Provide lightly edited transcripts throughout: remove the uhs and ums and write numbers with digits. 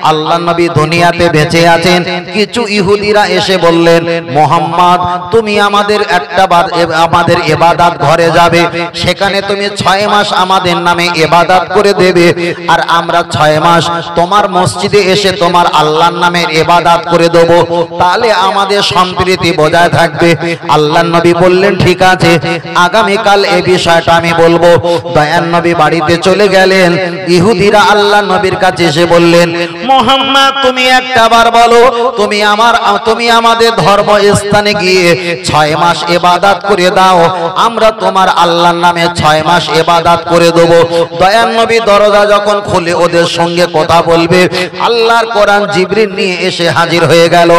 আল্লাহ নবী দুনিয়াতে বেঁচে আছেন। কিছু ইহুদিরা এসে বললেন, মোহাম্মদ তুমি আমাদের আমাদের ইবাদত ঘরে যাবে, সেখানে তুমি 6 মাস আমাদের নামে ইবাদত করে দেবে, আর আমরা 6 মাস তোমার মসজিদে এসে তোমার আল্লাহর নামের ইবাদত করে দেব, তাহলে আমাদের সম্প্রীতি বজায় থাকবে। আল্লাহ নবী বললেন ঠিক আছে, আগামীকাল এই বিষয়টা আমি বলবো। দয়ার নবী বাড়িতে চলে গেলেন। ইহুদিরা আল্লাহ নবীর কাছে এসে বললেন, মুহাম্মদ তুমি একটাবার বলো, তুমি আমাদের ধর্মস্থানে গিয়ে 6 মাস ইবাদত করে দাও, আমরা তোমার আল্লাহর নামে 6 মাস ইবাদত করে দেব। দয়ার নবী দরজা যখন খুলে ওদের সঙ্গে কথা বলবে, আল্লাহর কোরআন জিবরিল নিয়ে এসে হাজির হয়ে গেল।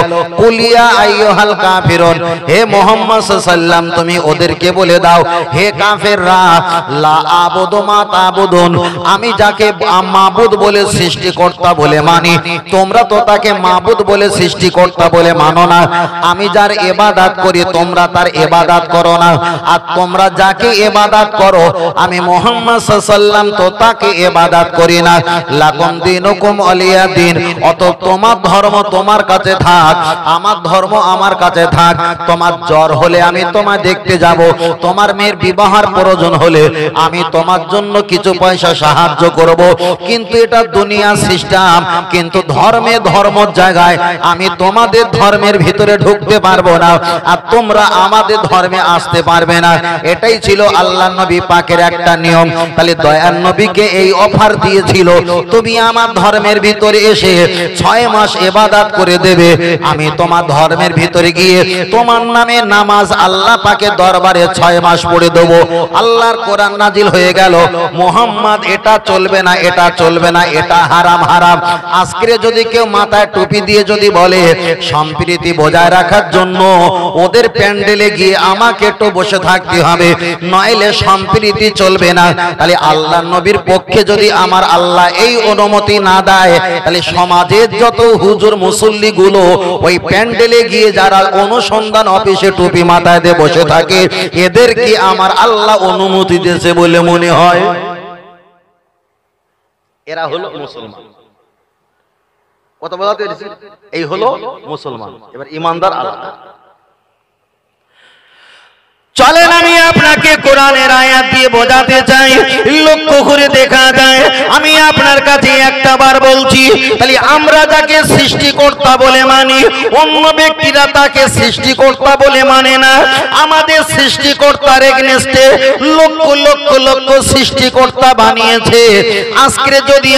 কুলিয়া আইয়ুহাল কাফিরুন, হে মুহাম্মদ সাল্লাল্লাহু আলাইহি ওয়াসাল্লাম তুমি ওদেরকে বলে দাও, হে কাফেররা, লা আবুদু মা তাবুদুন, আমি যাকে মাবুদ বলে সৃষ্টিকর্তা বলে মানি, তোমরা তো তাকে মাবুদ বলে সৃষ্টিকর্তা বলে মানো না। আমি যার ইবাদত করি তোমরা তার ইবাদত করো না, আর তোমরা যাকে ইবাদত করো আমি মুহাম্মদ সাল্লাল্লাহু আলাইহি ওয়াসাল্লাম তো তাকে ইবাদত করি না। লাকুম দীনুকুম ওয়ালিয়া দিন, অত তোমার ধর্ম তোমার কাছে থাক, আমার ধর্ম আমার কাছে থাক। তোমার জ্বর হলে আমি তোমায় দেখতে যাব, তোমার মেয়ের বিবাহের প্রয়োজন হলে আমি তোমার জন্য কিছু পয়সা সাহায্য করব, কিন্তু এটা দুনিয়া সিস্টেম। কিন্তু ধর্ম জায়গায় আমি তোমাদের ধর্মের ভিতরে ঢুকতে পারবো না, আর তোমরা আমাদের ধর্মে আসতে পারবে না। এটাই ছিল আল্লাহ নবী পাকের একটা নিয়ম। তাহলে দয়ার নবীকে এই অফার দিয়েছিল, তুমি আমার ধর্মের ভিতরে এসে 6 মাস ইবাদত করে দেবে, আমি তোমার ধর্মের ভিতরে গিয়ে তোমার নামে নামাজ আল্লাহ পাকের দরবারে 6 মাস পড়ে দেব। আল্লাহর কোরআন নাজিল হয়ে গেল, মুহাম্মদ এটা চলবে না, এটা চলবে না, এটা হারাম হারাম। আজকে যদি কেউ মাথায় টুপি দিয়ে যদি বলে সম্প্রীতি বজায় রাখার জন্য ওদের প্যান্ডেলে গিয়ে আমাকে একটু বসে থাকতে হবে, নইলে সম্প্রীতি চলবে না, তাহলে আল্লাহ নবীর পক্ষে যদি আমার আল্লাহ এই অনুমতি না দেয়, তাহলে সমাজের যত হুজুর মুসল্লি গুলো ওই প্যান্ডেলে গিয়ে যারা অনুসন্ধান অফিসে টুপি মাথায় দিয়ে বসে থাকে, এদের কি আমার আল্লাহ অনুমতি দিয়েছে বলে মনে হয়? এরা হলো মুসলমান। কথা বলতে এই হলো মুসলমান। এবার ইমানদার আলাদা। চলেন আমি আপনাকে কোরআনের আয়াত দিয়ে বোঝাতে চাই, লক্ষ্য করে দেখা যায়। আমি আপনার কাছে একটাবার বলছি, তাহলে আমরা যাকে সৃষ্টিকর্তা বলে মানি, অন্য ব্যক্তিরা তাকে সৃষ্টিকর্তা বলে মানে না। আমাদের সৃষ্টিকর্তার এগেইনস্টে লক্ষ লক্ষ লক্ষ সৃষ্টিকর্তা বানিয়েছে। আজকে যদি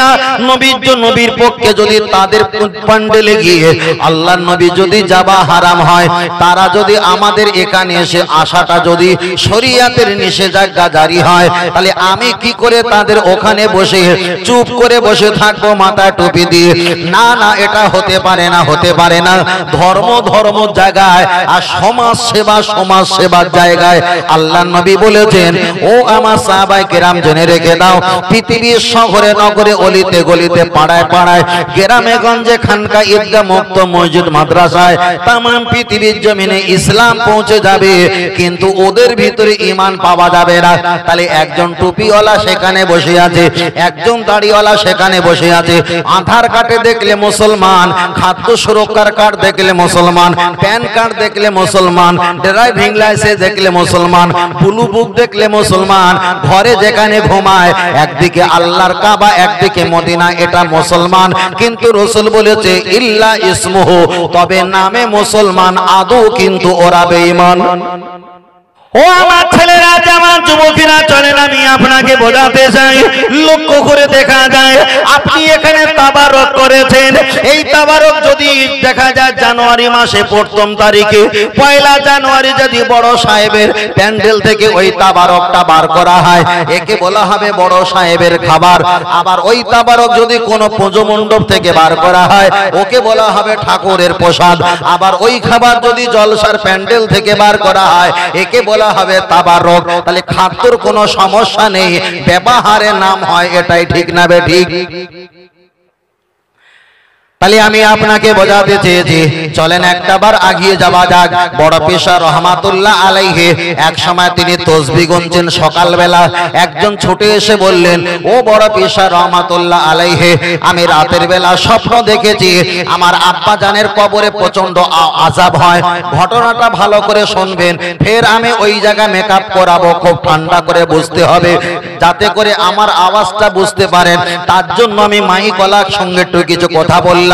নবীর পক্ষে যদি তাদের প্যান্ডেলে গিয়ে আল্লাহর নবী যদি যাওয়া হারাম হয়, তারা যদি আমাদের এখানে এসে আসাটা যদি শরীয়তের নিষেধাজ্ঞা জারি হয়, তাহলে আমি কি করে তাদের ওখানে বসে চুপ করে বসে থাকবো মাথায় টুপি দিয়ে? না না, এটা হতে পারে না, হতে পারে না। ধর্ম জায়গায় আর সমাজ সেবার জায়গায় আল্লাহর নবী বলেছেন, ও আমার সাহাবায়ে কেরাম জেনে রেখে দাও, পৃথিবীর শহরে নগরে অলিতে গলিতে পাড়ায় পাড়ায় গ্রামে গঞ্জে খানকা ঈদগাহ মুক্ত মসজিদ মাদ্রাসায় তাম পৃথিবীর জমিনে ইসলাম পৌঁছে যাবে, কিন্তু ওদের ভিতরে ঈমান পাওয়া যাবে না। তাহলে একজন টুপিওয়ালা সেখানে বসে আছে, একজন দাড়িওয়ালা সেখানে বসে আছে, আধার কার্ডে দেখলে মুসলমান, খাদ্য সুরক্ষার কার্ড দেখলে মুসলমান, প্যান কার্ড দেখলে মুসলমান, ড্রাইভিং লাইসেন্স দেখলে মুসলমান, ব্লু বুক দেখলে মুসলমান, ঘরে যেখানে ঘুমায় একদিকে আল্লাহর কাবা একদিকে মদিনা, এটা মুসলমান। কিন্তু রাসূল বলেছে ইল্লা ইসমুহু, তবে নামে মুসলমান, আদৌ কিন্তু ওরা বেঈমান। ও আমার ছেলেরা, আমার যুবকেরা, চলেন আমি আপনাকে বোঝাতে চাই, লক্ষ্য করে দেখা যায় আপনি এখানে তাবারক করেছেন। এই তাবারক যদি দেখা যায় জানুয়ারি মাসে 1ম তারিখে, 1 জানুয়ারি যদি বড় সাহেবের প্যান্ডেল থেকে ওই তাবারকটা বার করা হয়, একে বলা হবে বড় সাহেবের খাবার। আবার ওই তাবারক যদি কোনো পুজো মণ্ডপ থেকে বার করা হয়, ওকে বলা হবে ঠাকুরের প্রসাদ। আবার ওই খাবার যদি জলসার প্যান্ডেল থেকে বার করা হয়, একে বলা হবে তাবারক। তাহলে খাদ্যর কোনো সমস্যা নেই, ব্যবহারের নাম হয়, এটাই ঠিক না বে ঠিক? তাহলে আমি আপনাকে বোঝাতে চেয়েছি, চলেন একটাবার আগিয়ে যাওয়া যাক। বড় পীর রহমাতুল্লাহ আলাইহি এক সময় তিনি তসবিহ গুনছেন সকালবেলা। একজন ছুটে এসে বললেন, ও বড় পীর রহমাতুল্লাহ আলাইহি, আমি রাতের বেলা স্বপ্ন দেখেছি আমার আব্বা জানের কবরে প্রচন্ড আযাব হয়। ঘটনাটা ভালো করে শুনবেন, ফের আমি ওই জায়গা মেকআপ করাবো, খুব ঠান্ডা করে বুঝতে হবে যাতে করে আমার আওয়াজটা বুঝতে পারেন। তার জন্য আমি মাইক ওয়ালার সঙ্গে একটু কিছু কথা বললাম,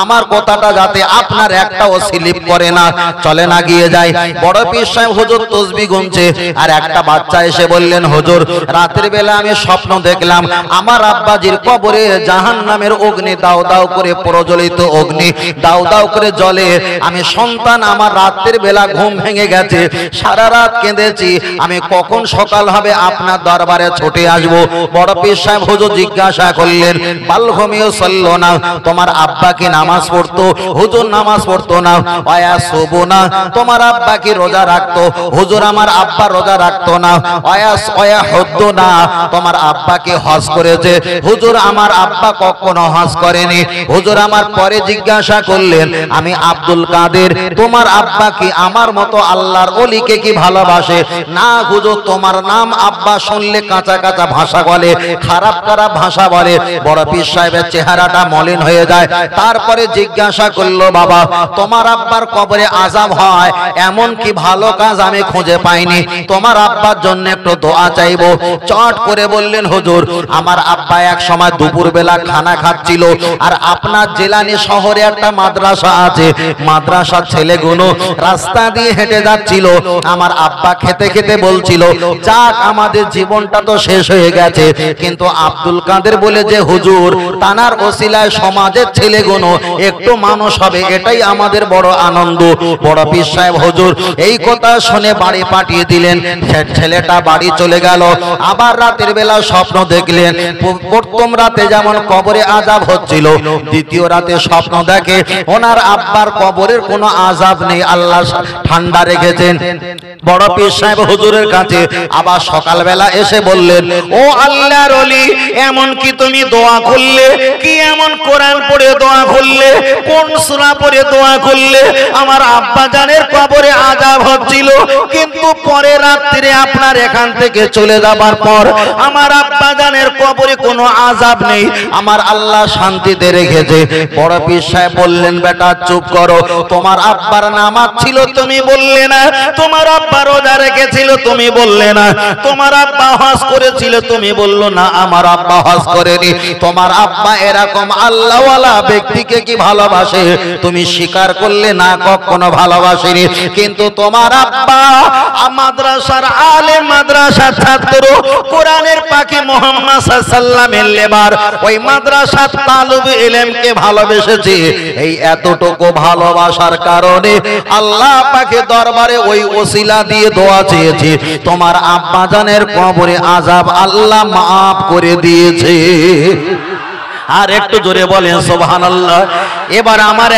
আমার কথাটা যাতে আপনার একটাও স্লিপ করে না। চলে না গিয়ে যাই। বড় পীর সাহেব হুজুর তসবিহ গুনছে, আর একটা বাচ্চা এসে বললেন, হুজুর রাতের বেলা আমি স্বপ্ন দেখলাম আমার আব্বাজির কবরে জাহান্নামের অগ্নি দাও দাও করে প্রজ্বলিত অগ্নি দাও দাও করে জ্বলে। আমি সন্তান, আমার রাতের বেলা ঘুম ভেঙে গেছে, সারা রাত কেঁদেছি, আমি কখন সকাল হবে আপনার দরবারে ছুটে আসবো। বড় পীর সাহেব হুজুর জিজ্ঞাসা করলেন, বালঘুমিও চললো না, তোমার আব্বা কি নামাজ পড়তো? হুজুর নামাজ পড়তো না। ওয়া সুবনা, তোমার আব্বা কি রোজা রাখতো? হুজুর আমার আব্বা রোজা রাখতো না। ওয়া হদ্দু না, তোমার আব্বা কি হজ করেছে? হুজুর আমার আব্বা কখনো হজ করেনি। হুজুর আমার পরে জিজ্ঞাসা করলেন, আমি আব্দুল কাদের, তোমার আব্বা কি আমার মতো আল্লাহর ওলিকে কি ভালোবাসে? না হুজুর, তোমার নাম আব্বা শুনলে কাঁচা কাঁচা ভাষা বলে, খারাপ খারাপ ভাষা বলে। বড় পীর সাহেবের চেহারাটা মলিন হয়ে যায়। তারপরে জিজ্ঞাসা করলো, বাবা তোমার আব্বার কবরে আযাব হয় এমন কি ভালো কাজ আমি খুঁজে পাইনি, তোমার আব্বার জন্য একটু দোয়া চাইবো। চট করে বললেন, হুজুর আমার আব্বা এক সময় দুপুর বেলা খানা খাচ্ছিল, আর আপনার জেলানি শহরে একটা মাদ্রাসা আছে, মাদ্রাসার ছেলেগুলো রাস্তা দিয়ে হেঁটে যাচ্ছিল, আমার আব্বা খেতে খেতে বলছিল, যাক আমাদের জীবনটা তো শেষ হয়ে গেছে, কিন্তু আব্দুল কাদের বলে যে হুজুর, তানার ওসিলায় সমাজের ছেলেগুলো একটু মানুষ হবে, এটাই আমাদের বড় আনন্দ। বড় পীর সাহেব হুজুর এই কথা শুনে বাড়ি পাঠিয়ে দিলেন। ছেলেটা বাড়ি চলে গেল। আবার রাতের বেলা স্বপ্ন দেখলেন, প্রথম রাতে যেমন কবরে আযাব হচ্ছিল, দ্বিতীয় রাতে স্বপ্ন দেখে ওনার আব্বার কবরের কোনো আযাব নেই, আল্লাহ ঠান্ডা রেখেছেন। বড় পীর সাহেব হুজুরের কাছে আবার সকালবেলা এসে বললেন, ও আল্লাহর ওলি, এমন কি তুমি দোয়া করলে? কি এমন কোরআন পড়ে দোয়া করলে? কোন সূরা পড়ে দোয়া করলে? আমার আব্বা জানের কবরে আযাব হচ্ছিল, কিন্তু পরে রাত্রে আপনার এখান থেকে চলে যাবার পর আমার আব্বা জানের কবরে কোনো আযাব নেই, আমার আল্লাহ শান্তিতে রেখেছে। বড় পীর সাহেব বললেন, বেটা চুপ করো, তোমার আব্বার নামাজ ছিল তুমি বললে না, তোমার আব্বা রোজা রেখেছিল তুমি বললে না, তোমার আব্বা হজ করেছিল তুমি বললো না, আমার আব্বা হজ করেনি। তোমার আব্বা এরকম আল্লাহওয়ালা ব্যক্তিকে কি ভালোবাসে? তুমি স্বীকার করলে না, কখনো ভালোবাসেনি। কিন্তু তোমার আব্বা মাদ্রাসার আলেম, মাদ্রাসার ছাত্র, কোরআনের পাখি মুহাম্মদ সাল্লাল্লাহু আলাইহি ওয়াসাল্লামের লেবার, ওই মাদ্রাসার তালিব ইলমকে ভালোবেসেছে। এই এতটুকু ভালোবাসার কারণে আল্লাহ পাকে দরবারে ওই ওসিলা দিয়ে দোয়া চেয়েছে, তোমার আব্বা জানের কবরে আযাব আল্লাহ মাফ করে দিয়েছে। আর একটু জোরে বলেন সুবহানাল্লাহ। এবার আমার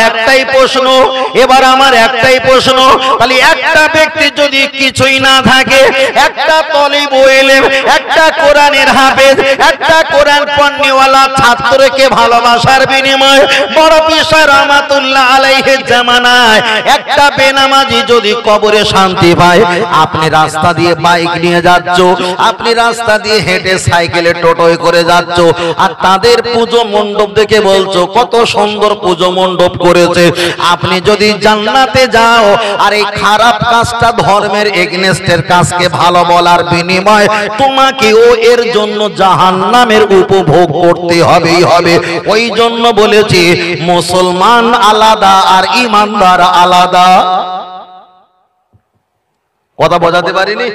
একটাই প্রশ্ন, তাহলে একটা ব্যক্তি যদি কিছুই না থাকে, একটা তালিবুল ইলম, একটা কোরআনের হাফেজ, একটা কোরআন পড়নেওয়ালা ছাত্রকে ভালোবাসার বিনিময়ে বড় পীর রহমাতুল্লাহ আলাইহির জামানায় একটা বেনামাজি যদি কবরে শান্তি পায়, আপনি রাস্তা দিয়ে বাইক নিয়ে যাচ্ছ, আপনি রাস্তা দিয়ে হেঁটে সাইকেলে টোটোয় করে যাচ্ছ, আর তাদের পুজো মণ্ডপ দেখে বলছো কত সুন্দর পুজো মণ্ডপ করেছে। আপনি যদি জান্নাতে যাও, আর এই খারাপ কাজটা ধর্মের এগেনস্টের কাজকে ভালো বলার বিনিময় তোমাকেও এর জন্য জাহান্নামের উপভোগ করতে হবেই হবে। ওই জন্য বলেছি মুসলমান আলাদা আর ঈমানদার আলাদা। কথা বোঝাতে পারিনি?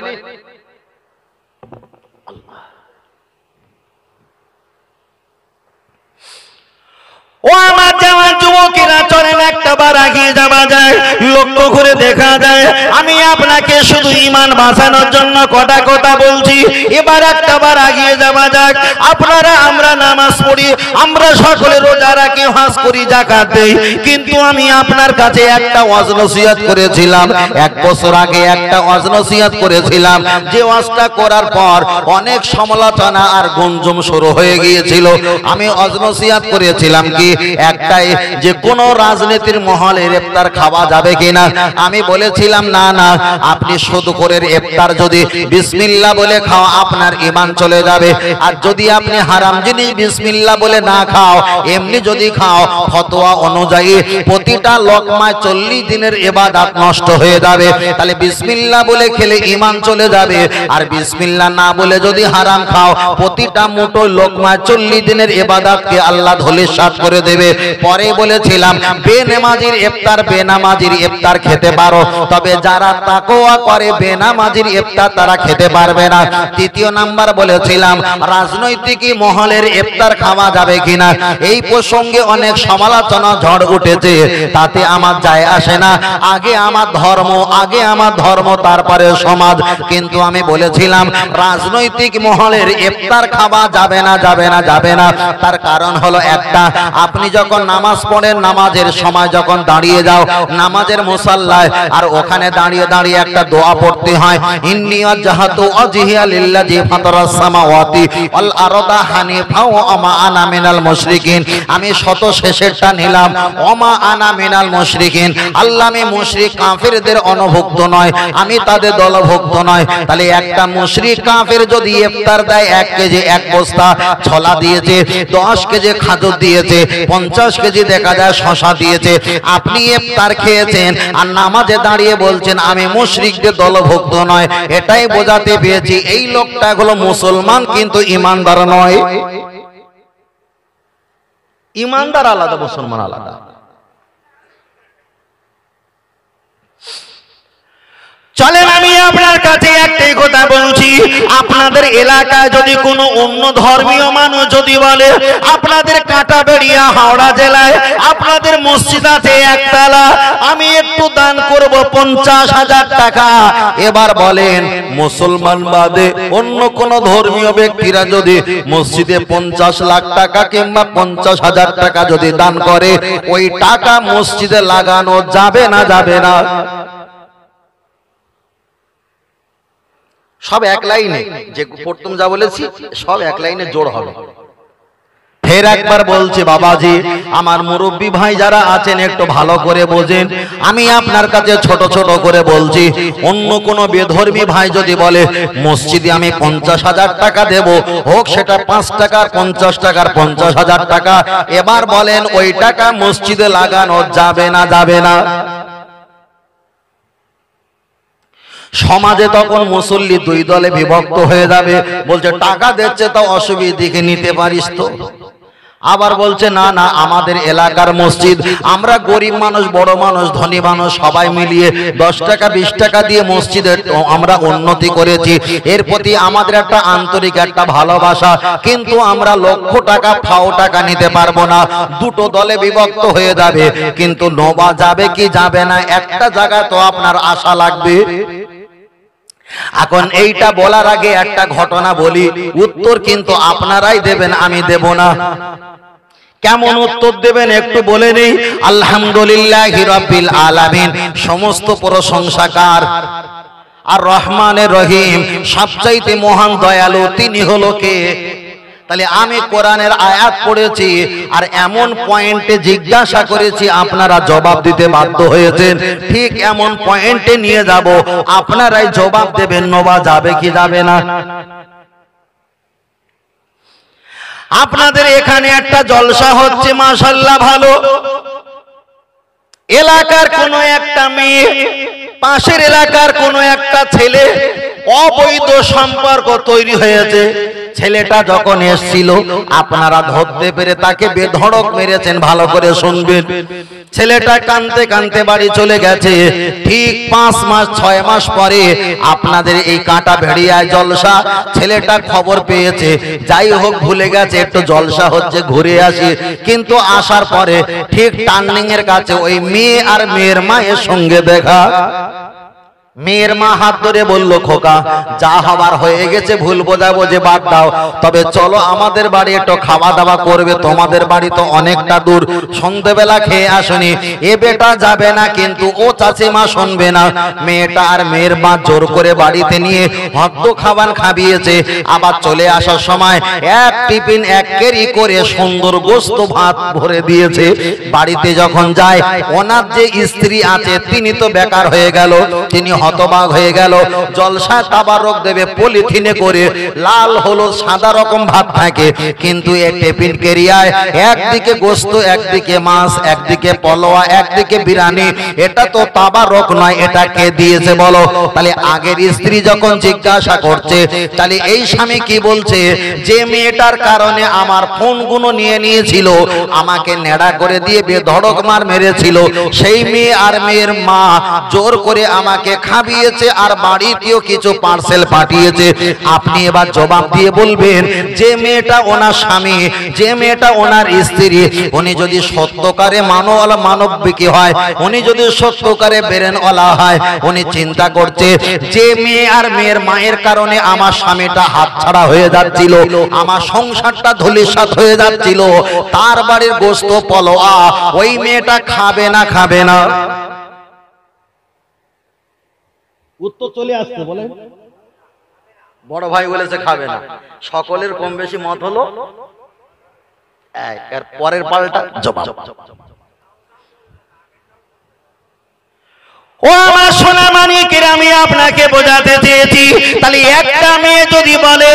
ও আমার জওয়ান যুবকেরা, চলেন একটা একটা বার আগিয়ে যাওয়া যায়, লক্ষ্য করে দেখা যায় আমি আপনাকে শুধু ঈমান বাঁচানোর জন্য কথা কথা বলছি। এবার একটা বার আগিয়ে যাওয়া যাক। আপনারা আমরা নামাজ পড়ি, আমরা সকলে রোজা রাখি, হজ করি, যাকাত দেই, কিন্তু আমি আপনার কাছে একটা ওয়াজ নসিহত করেছিলাম, 1 বছর আগে একটা ওয়াজ নসিহত করেছিলাম, যে ওয়াজটা করার পর অনেক সমালোচনা আর গুঞ্জন শুরু হয়ে গিয়েছিল। আমি ওয়াজ নসিহত করেছিলাম কি একটাই, যে কোন রাজনীতির মহলে ইফতার খাওয়া যাবে কিনা। আমি বলেছিলাম না না, আপনি শুধু করে ইফতার যদি বিসমিল্লাহ বলে খাও আপনার ঈমান চলে যাবে, আর যদি আপনি হারাম জিনিস বিসমিল্লাহ বলে না খাও, এমনি যদি খাও, ফতোয়া অনুযায়ী প্রতিটা লোকমায় 40 দিনের ইবাদত নষ্ট হয়ে যাবে। তাহলে বিসমিল্লাহ বলে খেলে ঈমান চলে যাবে, আর বিসমিল্লাহ না বলে যদি হারাম খাও, প্রতিটা মুঠো লোকমায় 40 দিনের ইবাদতকে আল্লাহ ধূলিসাৎ করে দেবে। পরে বলেছিলাম বেনামাজির ইফতার, বেনামাজির ইফতার খেতে পারো, তবে যারা তাকওয়া করে বেনামাজির ইফতার তারা খেতে পারবে না। তৃতীয় নাম্বার বলেছিলাম রাজনৈতিক মহলের ইফতার খাওয়া যাবে কিনা। এই প্রসঙ্গে অনেক সমালোচনা ঝড় উঠেছে, তাতে আমার যায় আসে না। আগে আমার ধর্ম, আগে আমার ধর্ম, তারপরে সমাজ। কিন্তু আমি বলেছিলাম রাজনৈতিক মহলের ইফতার খাওয়া যাবে না, যাবে না, যাবে না। তার কারণ হলো একটা, আপনি যখন নামাজ পড়েন, নামাজের সময় যখন দাঁড়িয়ে যাও নামাজের মুসাল্লায়, আর ওখানে দাঁড়িয়ে দাঁড়িয়ে একটা দোয়া পড়তে হয়, ইন্নী ওয়াজহাতু ওয়াজহিয়া লিল্লাযী ফাতারাস সামাওয়াতি ওয়াল আরদা হানিফা ওয়া মা আনা মিনাল মুশরিকিন। আমি শত শেষেরটা নিলাম, ওয়া মা আনা মিনাল মুশরিকিন। আল্লাহ আমি মুশরিক কাফিরদের অনভুক্ত নয়, আমি তাদের দলভুক্ত নয়। তাহলে একটা মুশরিক কাফির যদি ইফতার দেয়, 1 কেজি 1 বস্তা ছোলা দিয়েছে, 10 কেজি খাজুর দিয়েছে, 50 কেজি দেখা যায় শশা দিয়েছে, আপনি ইফতার খেয়েছেন আর নামাজে দাঁড়িয়ে বলছেন আমি মুশরিকদের দলভুক্ত নয়, এটাই বোঝাতে পেরেছি এই লোকটা হলো মুসলমান কিন্তু ঈমানদার নয়। ঈমানদার আলাদা, মুসলমান আলাদা। চলেন আমি আপনার কাছে একটাই কথা বলছি, আপনাদের এলাকায় যদি কোনো অন্য ধর্মীয় মানুষ যদি বলে আপনাদের কাঁটাবেড়িয়া হাওড়া জেলায় আপনাদের মসজিদ আছে একতলা, আমি একটু দান করব 50,000 টাকা। এবার বলেন মুসলমান বাদে অন্য কোন ধর্মীয় ব্যক্তিরা যদি মসজিদে 50 লাখ টাকা কিংবা 50,000 টাকা যদি দান করে, ওই টাকা মসজিদে লাগানো যাবে না, যাবে না? সব এক লাইনে, যে প্রথম যা বলেছি সব এক লাইনে জোড় হবে। ফের একবার বলছি বাবাজি, আমার মুরব্বী ভাই যারা আছেন একটু ভালো করে বোঝেন। আমি আপনার কাছে ছোট ছোট করে বলছি, অন্য কোন বেধর্মী ভাই যদি বলে মসজিদে আমি 50,000 টাকা দেব, হোক সেটা 5 টাকার 50 টাকার 50,000 টাকা, এবার বলেন ওই টাকা মসজিদে লাগানো যাবে না, যাবে না? সমাজে তখন মুসল্লি 2 দলে বিভক্ত হয়ে যাবে। বলছে টাকা দিচ্ছে তো অসুবিধা দিকে নিতে পারিস তো, আবার বলছে না না আমাদের এলাকার মসজিদ, আমরা গরিব মানুষ, বড় মানুষ, ধনী মানুষ সবাই মিলিয়ে 10 টাকা 20 টাকা দিয়ে মসজিদের আমরা উন্নতি করেছি, এর প্রতি আমাদের একটা আন্তরিক একটা ভালোবাসা, কিন্তু আমরা লক্ষ টাকা ফাও টাকা নিতে পারবো না। দুটো দলে বিভক্ত হয়ে যাবে, কিন্তু নোবা যাবে কি যাবে না একটা জায়গা তো আপনার আশা লাগবে। এখন এইটা বলার আগে একটা ঘটনা বলি, উত্তর কিন্তু আপনারাই দেবেন, আমি দেব না। কেমন উত্তর দেবেন একটু বলে নেই। আলহামদুলিল্লাহি রাব্বিল আলামিন, সমস্ত প্রশংসা কার? আর রহমানের রহিম, সবচাইতে মহান দয়ালু তিনি হলো কে? তাহলে আমি কোরআনের আয়াত পড়েছি আর এমন পয়েন্টে জিজ্ঞাসা করেছি, আপনারা জবাব দিতে বাধ্য হয়েছেন। ঠিক এমন পয়েন্টে নিয়ে যাব, আপনারাই জবাব দেবেন নোবা যাবে কি যাবে না। আপনাদের এখানে একটা জলসা হচ্ছে, মাশাআল্লাহ ভালো। এলাকার কোন একটা মেয়ে, পাশের এলাকার কোন একটা ছেলে, অবৈধ সম্পর্ক তৈরি হয়েছে। ছেলেটা যখন এসেছিল আপনারা ধরতে পেরে তাকে বেধড়ক মেরেছেন, ভালো করে শুনবেন। ছেলেটা কাঁদতে কাঁদতে বাড়ি চলে গেছে। ঠিক 5 মাস 6 মাস পরে আপনাদের এই কাঁটা ভেড়িয়ায় জলসা, ছেলেটা খবর পেয়েছে। যাই হোক ভুলে গেছে একটু জলসা হচ্ছে, ঘুরে আসি। কিন্তু আসার পরে ঠিক টার্নিং এর কাছে ওই মেয়ে আর মেয়ের মায়ের সঙ্গে দেখা। মেয়ের মা হাত ধরে বলল, খোকা যা হবার হয়ে গেছে, ভুল বোঝাবুঝি বাদ দাও, তবে চলো আমাদের বাড়ি একটু খাওয়া দাওয়া করবে, তোমাদের বাড়ি তো অনেকটা দূর, সন্ধ্যেবেলা খেয়ে আসনি। এ বেটা যাবে না, কিন্তু ও চাচিমা শুনবে না। মেয়েটা আর মেয়ের মা জোর করে বাড়িতে নিয়ে হদ্দ খাবার খাবিয়েছে। আবার চলে আসার সময় এক টিফিন এক কেরি করে সুন্দর গোস্ত ভাত ভরে দিয়েছে। বাড়িতে যখন যায়, ওনার যে স্ত্রী আছে তিনি তো বেকার হয়ে গেল, তিনি হতবাক হয়ে গেল। জলসা তাবারক দেবে পলিথিনে করে, লাল হলুদ সাদা রকম ভাত থাকে, কিন্তু এই টিফিন কেরিয়ায় একদিকে গোস্ত, একদিকে মাছ, একদিকে পলোয়া, একদিকে বিরিয়ানি। এটা তো তাবারক নয়, এটা কে দিয়েছে বলো? তাহলে আগের স্ত্রী যখন জিজ্ঞাসা করছে, তাহলে এই স্বামী কি বলছে? যে মেয়েটার কারণে আমার ফোনগুলো নিয়ে নিয়েছিল, আমাকে নেড়া করে দিয়ে বেধড়ক মার মেরেছিল, সেই মেয়ে আর মেয়ের মা জোর করে আমাকে খাবিয়েছে আর বাড়িতেও কিছু পার্সেল পাঠিয়েছে। আপনি এবার জবাব দিয়ে বলবেন, যে মেয়েটা ওনার স্বামী, যে মেয়েটা ওনার স্ত্রী, উনি যদি সত্যকারে মানবিকী হয়, উনি যদি সত্যকারে বেরেনওয়ালা হয়, উনি চিন্তা করছে যে মেয়ে আর মেয়ের মায়ের কারণে আমার স্বামীটা হাতছাড়া হয়ে যাচ্ছিল, আমার সংসারটা ধূলিসাৎ হয়ে যাচ্ছিল, তার বাড়ির গোস্ত পলোয়া ওই মেয়েটা খাবে না, খাবে না? উত্তর চলে আসছে, বলে বড় ভাই বলেছে খাবে না। সকলের কম বেশি মত হলো, এর পরের পাল্টা জবাব। ও আমার সোনা মানিকের, আমি আপনাকে বোঝাতে চেয়েছি, তাহলে একটা মেয়ে যদি বলে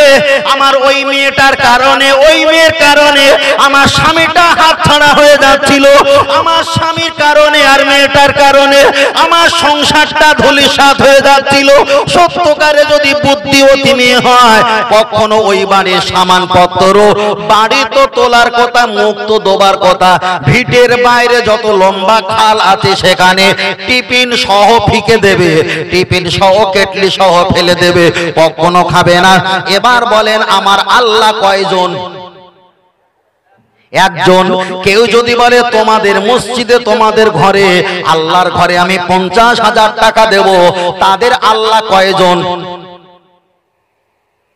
আমার ওই মেয়েটার কারণে, ওই মেয়ের কারণে আমার স্বামীটা হাতছাড়া হয়ে যাচ্ছিল, আমার স্বামীর কারণে আর মেয়েটার কারণে আমার সংসারটা ধূলিসাৎ হয়ে যাচ্ছিল, সত্যকারে যদি বুদ্ধিবতী মেয়ে হয়, কখনো ওই বাড়ির সামানপত্র বাড়ি তো তোলার কথা, মুখ তো দোবার কথা, ভিটের বাইরে যত লম্বা খাল আছে সেখানে টিফিন সহ ফিকে দেবে, টিফিন সহ কেটলি সহ ফেলে দেবে, কখনো খাবে না। এবার বলেন আমার আল্লাহ কয়জন? একজন। কেউ যদি বলে তোমাদের মসজিদে, তোমাদের ঘরে, আল্লাহর ঘরে আমি 50,000 টাকা দেব, তাদের আল্লাহ কয়জন?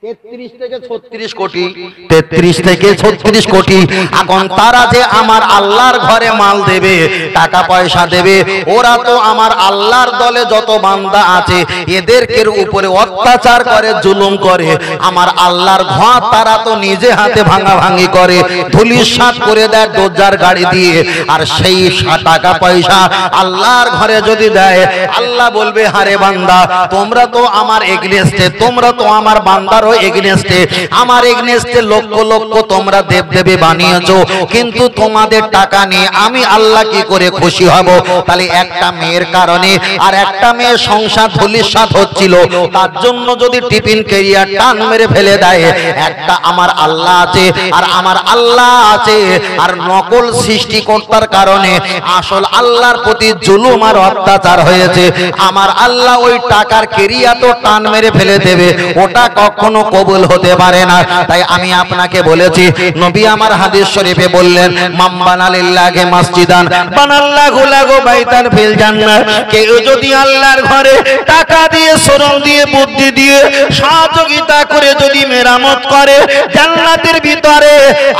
33 থেকে 36 কোটি। 33 থেকে 36 কোটি। এখন তারা যে আমার আল্লাহর ঘরে মাল দেবে, টাকা পয়সা দেবে, ওরা তো আমার আল্লাহর দলে যত বান্দা আছে এদেরকে উপরে অত্যাচার করে, জুলুম করে। আমার আল্লাহর ঘর তারা তো নিজে হাতে ভাঙাভাঙি করে, ধূলিসাৎ করে দেয় দরজার গাড়ি দিয়ে। আর সেই টাকা পয়সা আল্লাহর ঘরে যদি দেয়, আল্লাহ বলবে হারে বান্দা, তোমরা তো আমার এগনেস্টে, তোমরা তো আমার বান্দার এগনেস্টে, আমার এগনেস্টে লক্ষ লক্ষ তোমরা দেবদেবী বানিয়েছো, কিন্তু তোমাদের টাকা নিয়ে আমি আল্লাহ কি করে খুশি হব? তাহলে একটা মেয়ের কারণে আর একটা মেয়ের সংসার ধূলিসাৎ হচ্ছিল, তার জন্য যদি টিফিন কেরিয়ার টান মেরে ফেলে দেয়, একটা আমার আল্লাহ আছে আর আমার আল্লাহ আছে, আর নকল সৃষ্টিকর্তার কারণে আসল আল্লাহর প্রতি জুলুম আর অত্যাচার হয়েছে, আমার আল্লাহ ওই টাকার কেরিয়া তো টান মেরে ফেলে দেবে, ওটা কখনো কবুল হতে পারে না। তাই আমি আপনাকে বলেছি, নবী আমার হাদিস শরীফে বললেন, মান বানালিল্লাহি মসজিদান বানাল্লাহু লাহু বাইতান ফিল জান্নাহ। কেউ যদি আল্লাহর ঘরে টাকা দিয়ে, শ্রম দিয়ে, বুদ্ধি দিয়ে, সহযোগিতা করে যদি মেরামত করে, জান্নাতের ভিতরে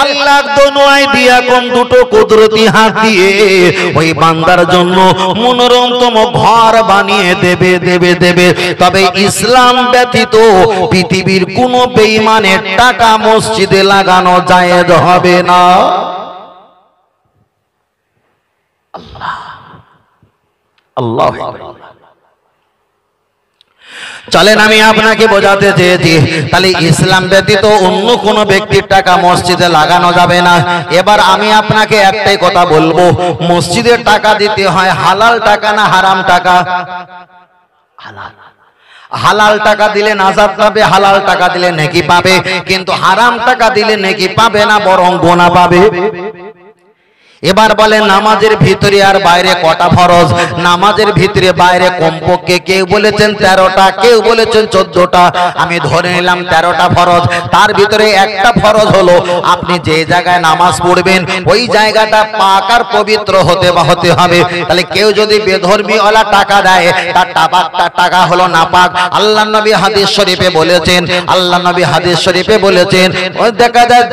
আল্লাহ দোনোয়াই দিয়া কোন দুটো কুদরতি হাত দিয়ে ওই বান্দার জন্য মনোরমতম ঘর বানিয়ে দেবে, দেবে, দেবে। তবে ইসলাম ব্যতীত পৃথিবীর কোন বেঈমানের টাকা মসজিদে লাগানো জায়েজ হবে না। আল্লাহ আল্লাহ। চলেন আমি আপনাকে বোঝাতে চেয়েছি, তাহলে ইসলাম ব্যতীত অন্য কোন ব্যক্তির টাকা মসজিদে লাগানো যাবে না। এবার আমি আপনাকে একটাই কথা বলবো, মসজিদের টাকা দিতে হয় হালাল টাকা না হারাম টাকা? হালাল। হালাল টাকা দিলে নাজাত পাবে, হালাল টাকা দিলে নেকি পাবে, কিন্তু হারাম টাকা দিলে নেকি পাবে না, বরং গোনা পাবে। এবার বলে নামাজের ভিতরে আর বাইরে কটা ফরজ? নামাজের ভিতরে বাইরে কমপক্ষে কেউ বলেছেন 13টা, কেউ বলেছেন 14টা, আমি ধরে নিলাম 13টা ফরজ। তার ভিতরে একটা ফরজ হলো আপনি যে জায়গায় নামাজ পড়বেন ওই জায়গাটা পাক আর পবিত্র হতে হবে। তাহলে কেউ যদি বেধর্মী ওয়ালা টাকা দেয় তার টাকা হলো নাপাক। আল্লাহ নবী হাদিস শরীফে বলেছেন, আল্লাহ নবী হাদিস শরীফে বলেছেন, ওই দেখা যায়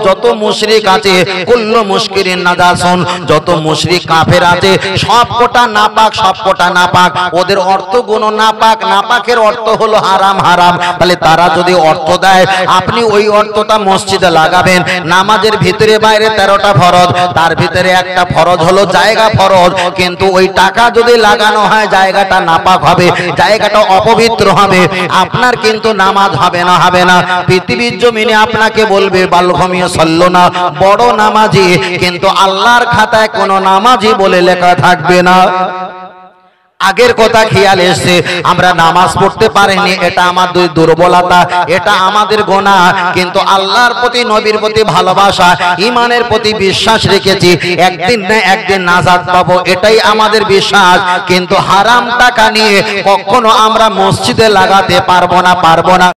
যত মুশরিক আছে কুল্লু মুশকিরিন নাজাসুন, যত মুশরিক কাফের আছে সবকটা নাপাক, সবকটা নাপাক। ওদের অর্থ গুণ নাপাক, নাপাকের অর্থ হলো হারাম, হারাম। তাহলে তারা যদি অর্থ দেয় আপনি ওই অর্থটা মসজিদে লাগাবেন। নামাজের ভিতরে বাইরে 13টা ফরজ, তার ভিতরে একটা ফরজ হলো জায়গা ফরজ। কিন্তু ওই টাকা যদি লাগানো হয় জায়গাটা নাপাক হবে, জায়গাটা অপবিত্র হবে, আপনার কিন্তু নামাজ হবে না, হবে না। পৃথিবীর জমিনে আপনাকে বলবে বালঘমিয়ে সল্লো না, বড় নামাজি, কিন্তু আল্লাহর খাতায় কোনো নামাজি বলে লেখা থাকবে না। আগের কথা খেয়াল এসছে, আমরা নামাজ পড়তে পারিনি, এটা আমাদের দুর্বলতা, এটা আমাদের গুনাহ। কিন্তু আল্লাহর প্রতি, নবীর প্রতি ভালোবাসা, ঈমানের প্রতি বিশ্বাস রেখেছি, একদিন না একদিন নাজাত পাবো, এটাই আমাদের বিশ্বাস। কিন্তু হারাম টাকা নিয়ে কখনো আমরা মসজিদে লাগাতে পারবো না, পারবো না।